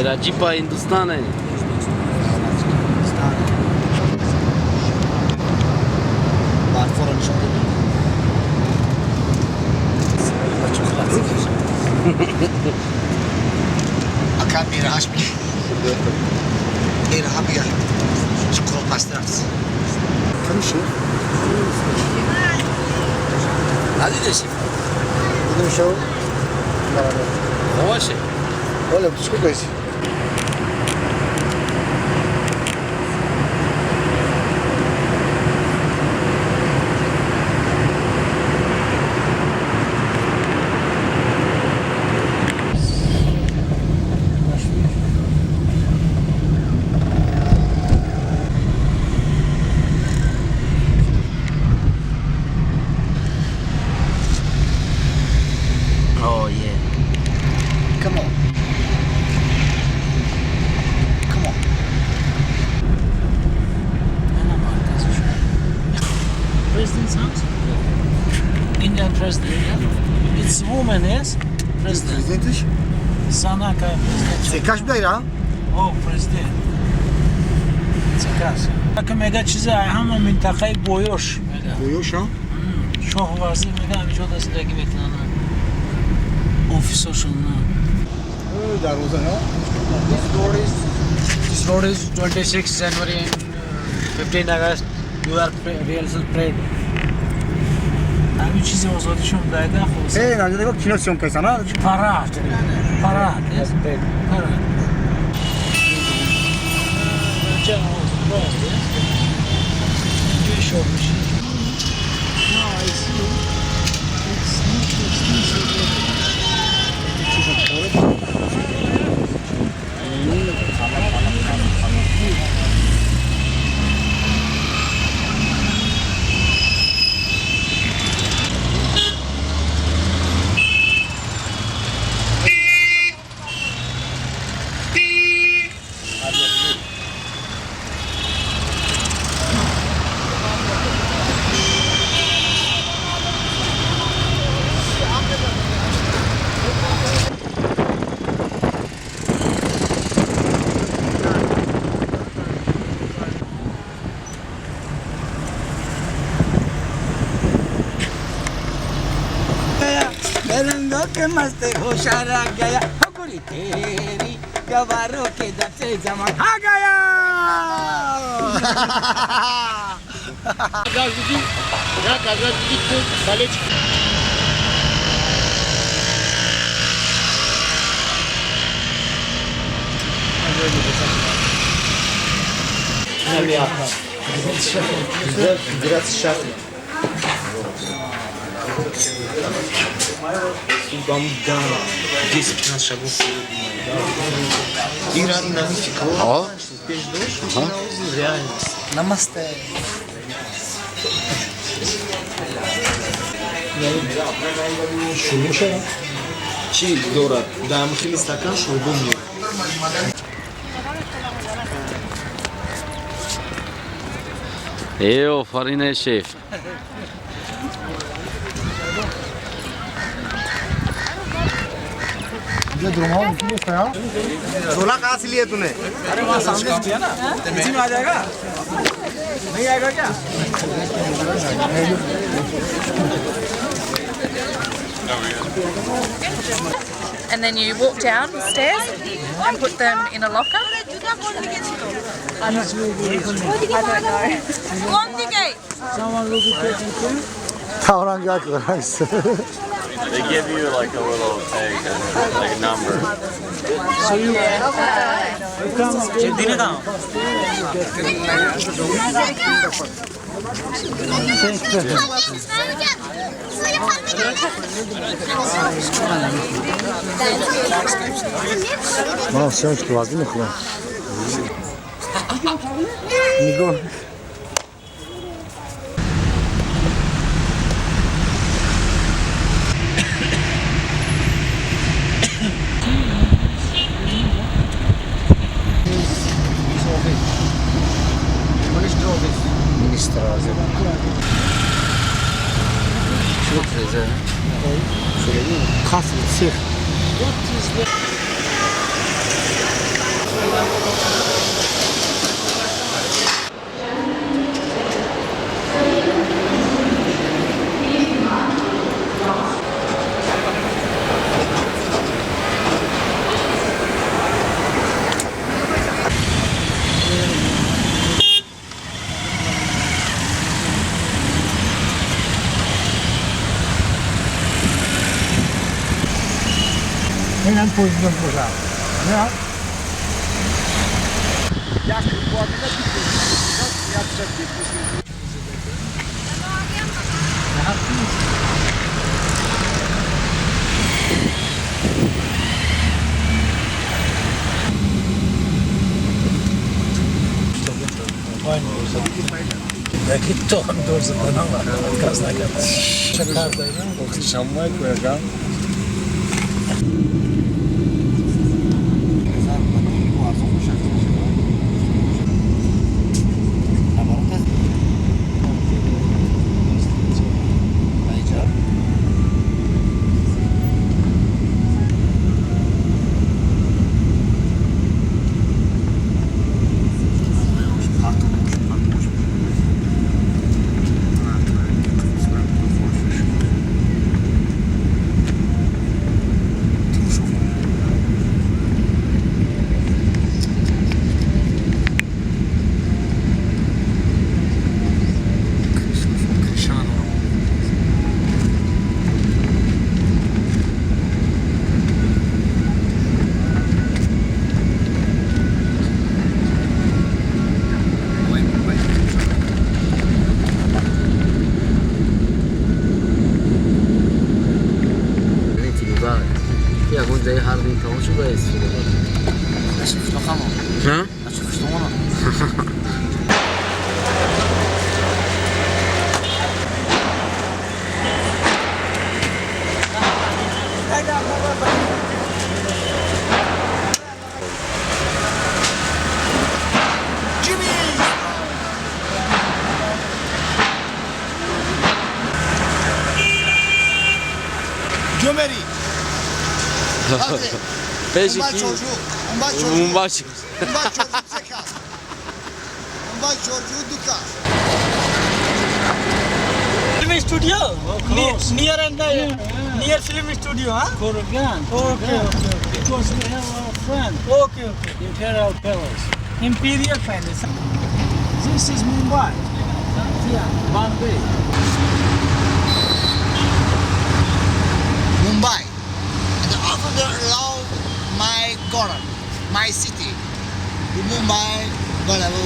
Karachi pa Hindustan hai. Akar bir haş bir. Bir ha bir. Çikolata pastırası. Konuşuyor. Hadi de şef. Dedim şov. Yavaş. Olha, desculpa isso. Oh yeah. Come on. Come on. President's house? Indian president, yeah? It's woman, yes? President. Presidentes? Sana ka president. Você kaç bir ya? Oh, president. Çekas. Bakın mega çize ama mintakayı boyoş. Boyoş ha? Şoh varsa mega bir çoğu da size gibi beklenen. Ofis olsun. Dar o zaman. This road is 26 January and 15 August. You are rehearsal parade. همین چیزی آزادیشون داده خب. Hey, ne diyor? Kinosyon pesana. Parad. Parad. Yes. Parad. Jewish olmuş. No, I see. It's के मस्त होशारा गया हकुरी तेरी गवारों के दर से जमा आ गया गाजी या गाजी को कॉलेज biraz şart Намасте. Шумо шо? Чи дорад? Дамхили стакан шурбу миёрад. Афарин шеф. ये ड्रोन किलो का है? 16 कहाँ से लिए तूने? अरे वहाँ सामने से किया ना? इसी में आ जाएगा? नहीं आएगा क्या? And then you walk down the stairs and put them in a locker. I don't know. Tavran gel kırarsın. They give you like a little tag, like a number. So you dine da. Мам, съемочки вас видно хубаво. Не го. Министр hazır. Çok güzel. Şöyle değil mi? Kaslı, sır. pozisyonu burada. Ne? Belki tohum doğrusu bana var. Gazla kadar. Şakardayım. Şamay koyacağım. ها؟ جمری Beşik. Mumbai. Film studio? Near and near film studio, huh? Korean. Okay. Because we have our friend. Okay. Imperial Palace. Imperial Palace. This is Mumbai. Yeah, Bombay. Mumbai. And after allow my Goran, my city, to Mumbai, Balabu.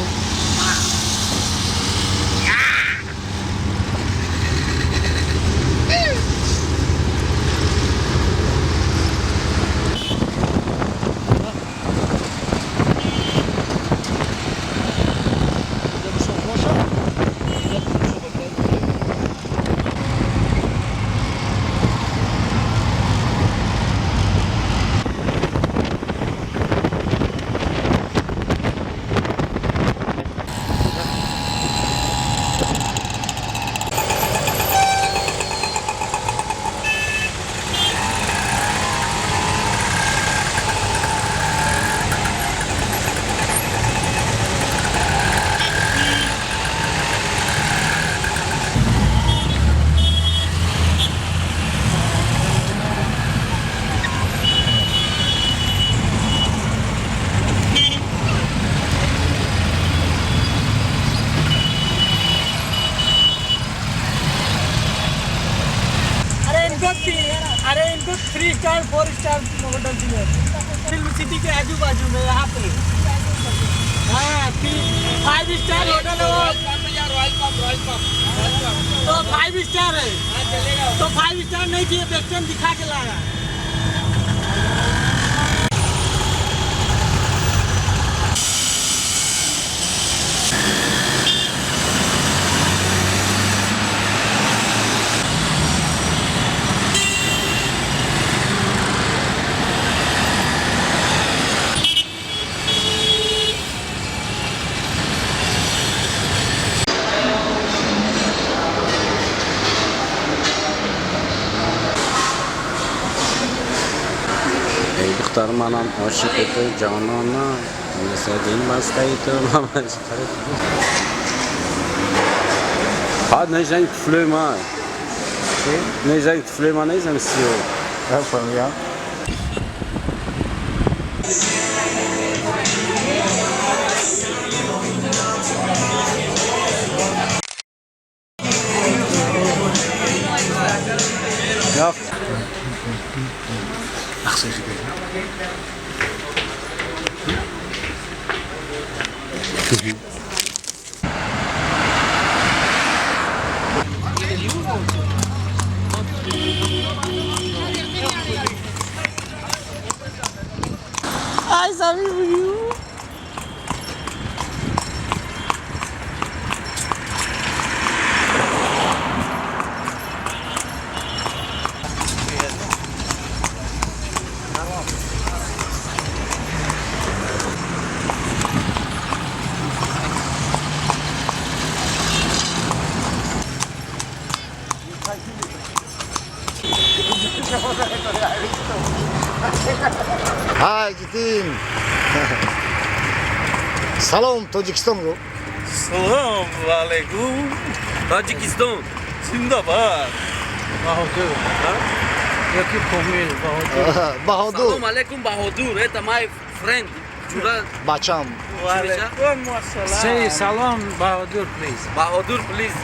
अरे इनको 3 स्टार 4 star hotel चाहिए film city के आजू बाजू में यहाँ पे हाँ 5 स्टार होटल है वो तो 5 स्टार है तो 5 स्टार नहीं चाहिए वेस्टर्न दिखा के लाया دختر منم عاشق تو جانانا مثل این مستی تو مامش بعد نجنگ فلوما نجنگ فلوما نیزم سیو رفتم یا Hi, Sami, for you. Hi, Jitin. Salom, Tojikiston. Салом алейкум. Таджикистон. Зиндабад. Баҳодур. Яки помел Баҳодур. Bahadur. Салом алейкум Баҳодур. Это my friend. Чура Bacham. Say salam Баҳодур, please. Баҳодур, please.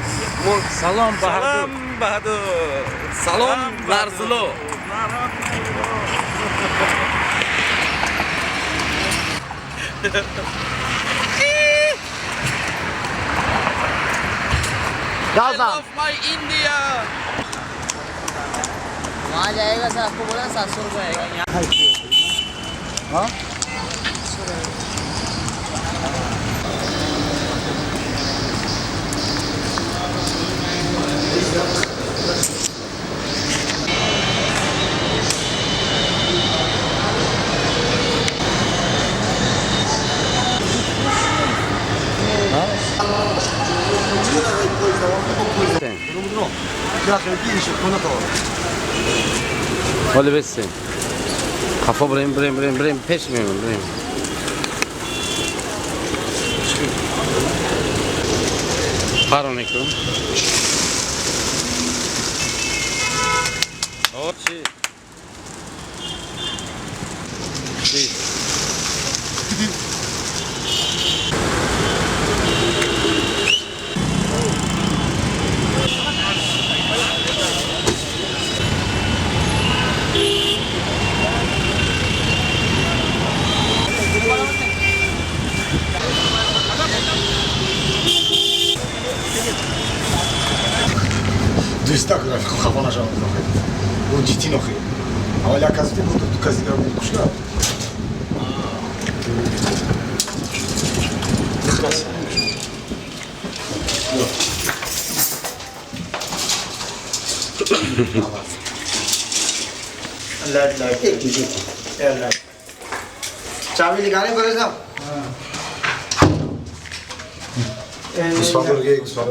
Salam Баҳодур. Салом Баҳодур. Салом Нарзуло. I Gaza. love my India. वहाँ जाएगा सर आपको बोला 700 रुपये आएगा यहाँ हाँ? ولی بسیم خفا بریم پیش بریم پرانه کن چی؟ Дистак, хапана жам. У дитинохи. А оля казти буду кази да кушка. चाबी निकाले करे साहब गुस्सा